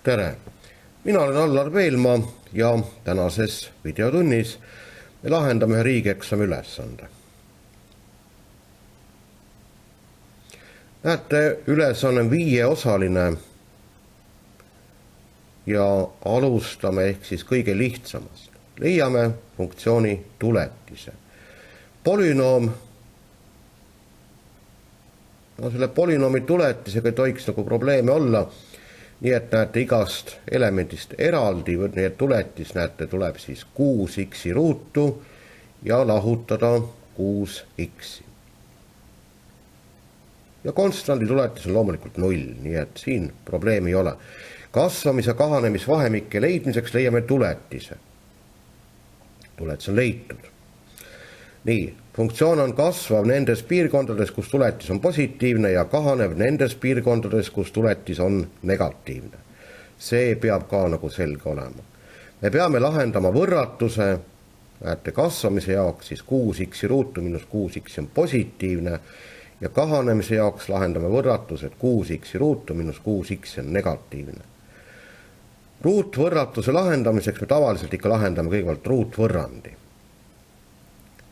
Tere! Mina olen Allar Veelmaa ja tänases videotunnis me lahendame ühe riigieksami ülesande. Näete, ülesanne on 5-osaline ja alustame ehk siis kõige lihtsamast. Leiame funktsiooni tuletise. Polünoom. Selle polünoomi tuletisega ei tohiks nagu probleeme olla. Nii et näete igast elemendist eraldi, nii et tuletis näete tuleb siis 6x ruutu ja lahutada 6x. Ja konstandi tuletis on loomulikult 0, nii et siin probleemi ei ole. Kasvamis- ja kahanemisvahemike leidmiseks leiame tuletise. Tuletis on leitud. Nii, funktsioon on kasvav nendes piirkondades, kus tuletis on positiivne ja kahanev nendes piirkondades, kus tuletis on negatiivne. See peab ka nagu selge olema. Me peame lahendama võrratuse, näete kasvamise jaoks siis 6x ruutu miinus 6x on positiivne ja kahanemise jaoks lahendame võrratuse, et 6x ruutu miinus 6x on negatiivne. Ruutvõrratuse lahendamiseks me tavaliselt ikka lahendame kõigepealt ruutvõrrandi.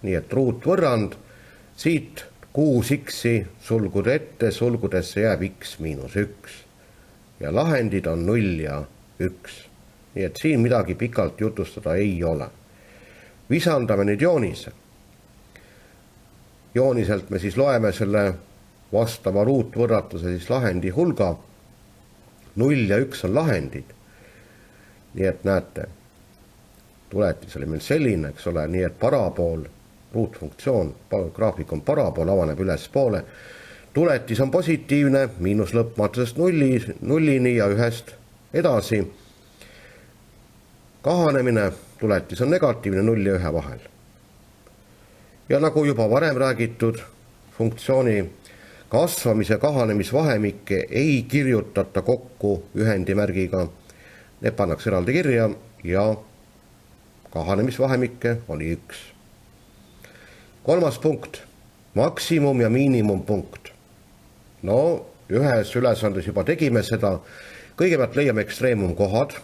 Nii et ruutvõrrand, siit 6x sulgude ette, sulgudesse jääb x miinus 1. Ja lahendid on 0 ja 1. Nii et siin midagi pikalt jutustada ei ole. Visandame nüüd joonise. Jooniselt me siis loeme selle vastava ruutvõrratuse siis lahendi hulga. 0 ja 1 on lahendid. Nii et näete, tuletis oli meil selline, eks ole, nii et parabool, ruutfunktsioon, graafik on parabool, avaneb ülespoole. Tuletis on positiivne, miinus lõppmatusest 0-ni ja 1 edasi. Kahanemine, tuletis on negatiivne 0 ja 1 vahel. Ja nagu juba varem räägitud, funktsiooni kasvamise kahanemisvahemikke ei kirjutata kokku ühendimärgiga. Need pannakse eraldi kirja ja kahanemisvahemikke oli 1. Kolmas punkt, maksimum ja miinimumpunkt. No, ühes ülesandes juba tegime seda. Kõigepealt leiame ekstreemumkohad.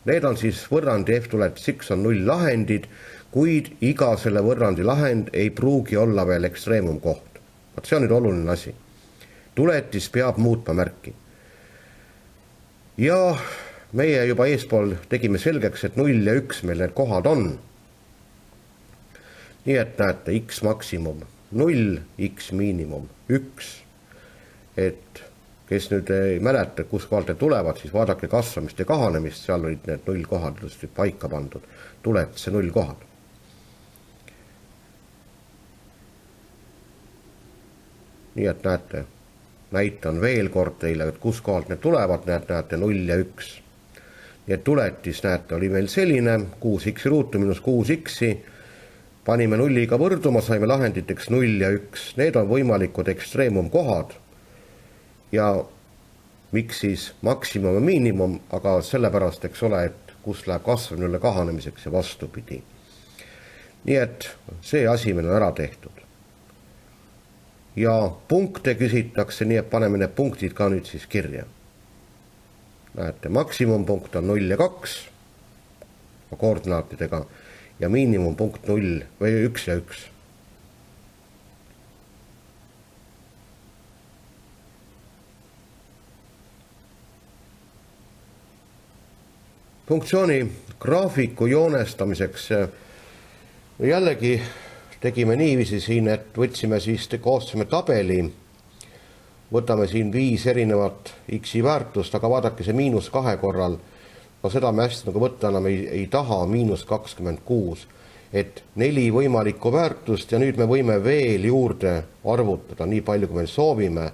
Need on siis võrrandi f tuletis x on 0 lahendid, kuid iga selle võrrandi lahend ei pruugi olla veel ekstreemumkoht. See on nüüd oluline asi. Tuletis peab muutma märki. Ja meie juba eespool tegime selgeks, et 0 ja 1 meil need kohad on. Nii et näete x maksimum 0, x miinimum 1. Et kes nüüd ei mäleta, kus kohalt need tulevad, siis vaadake kasvamist ja kahanemist, seal olid need 0 kohad paika pandud. Tuletise 0 kohad. Nii et näete, näitan veel kord teile, et kus kohalt need tulevad, näete 0 ja 1. Nii et tuletis, näete, oli meil selline, 6x ruutu miinus 6x, panime 0-ga võrduma, saime lahenditeks 0 ja 1. Need on võimalikud ekstreemumkohad ja miks siis maksimum ja miinimum, aga sellepärast, eks ole, et kus läheb kasvamine kahanemiseks ja vastupidi. Nii et see asi meil on ära tehtud. Ja punkte küsitakse, nii et paneme need punktid ka nüüd siis kirja. Näete, maksimumpunkt on 0 ja 2 koordinaatidega ja miinimumpunkt 0 või 1 ja 1. Funktsiooni graafiku joonestamiseks jällegi tegime niiviisi siin, et võtsime siis, koostasime tabeli, võtame siin 5 erinevat x-i väärtust, aga vaadake see -2 korral, no seda me hästi nagu võtta enam ei taha, -26, et 4 võimalikku väärtust ja nüüd me võime veel juurde arvutada nii palju, kui me soovime.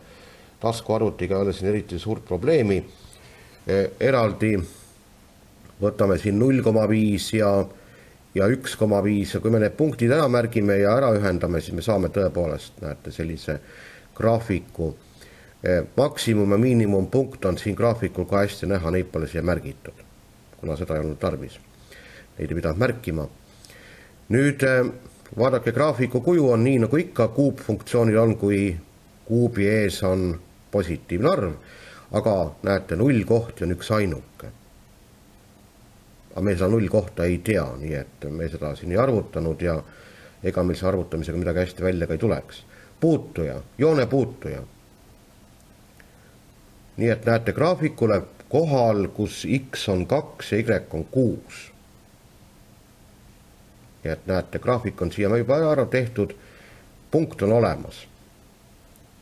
Taskuarvutiga ei ole siin eriti suurt probleemi. Eraldi võtame siin 0,5 ja 1,5 ja kui me need punktid ära märgime ja ära ühendame, siis me saame tõepoolest, näete, sellise graafiku. Maksimum ja miinimumpunkt on siin graafikul ka hästi näha, neid pole siia märgitud, kuna seda ei olnud tarvis. Neid ei pidanud märkima. Nüüd vaadake, graafiku kuju on nii nagu ikka kuubfunktsioonil on, kui kuubi ees on positiivne arv, aga näete, 0 kohti on üks ainuke. Aga me seda 0 kohta ei tea, nii et me seda siin ei arvutanud ja ega meil see arvutamisega midagi hästi välja ka ei tuleks. Puutuja, joone puutuja. Nii et näete graafikule kohal, kus X on 2 ja Y on 6. Nii et näete, graafik on siia juba ära tehtud, punkt on olemas,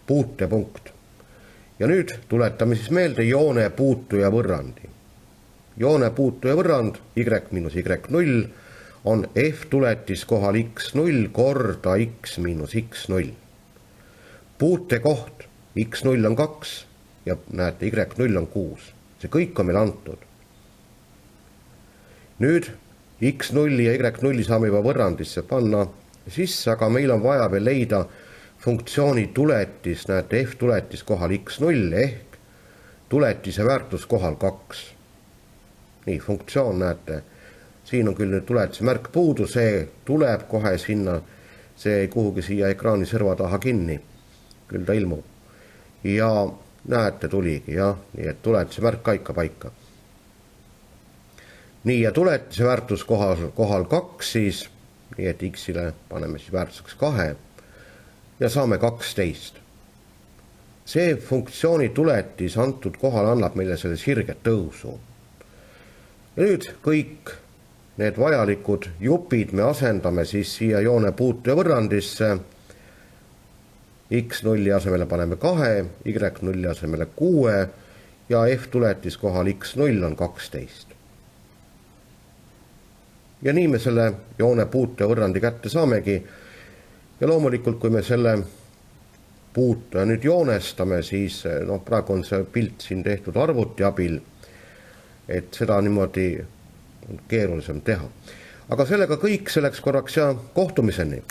puutepunkt. Ja nüüd tuletame siis meelde joone puutuja võrrandi. Joone puutuja võrrand Y miinus Y0 on F tuletis kohal X0 korda X miinus X0. Puute koht X0 on 2 ja näete Y0 on 6. See kõik on meil antud. Nüüd X0 ja Y0 saame juba võrrandisse panna sisse, aga meil on vaja veel leida funktsiooni tuletis, näete F tuletis kohal X0 ehk tuletise väärtus kohal 2. Nii, funktsioon näete, siin on küll nüüd tuletise märk puudu, see tuleb kohe sinna, see kuhugi siia ekraani serva taha kinni, küll ta ilmub. Ja näete, tuligi, jah, nii et tuletise märk ka ikka paika. Nii, ja tuletise väärtus kohal 2 siis, nii et X-ile paneme siis väärtuseks 2 ja saame 12. See funktsiooni tuletis antud kohal annab meile selle sirge tõusu. Ja nüüd kõik need vajalikud jupid me asendame siis siia joone puutuja võrrandisse. X0 asemele paneme 2, Y0 asemele 6 ja F tuletis kohal X0 on 12. Ja nii me selle joone puutuja võrrandi kätte saamegi. Ja loomulikult, kui me selle puutuja nüüd joonestame, siis praegu on see pilt siin tehtud arvuti abil, et seda niimoodi on keerulisem teha. Aga sellega kõik selleks korraks ja kohtumiseni.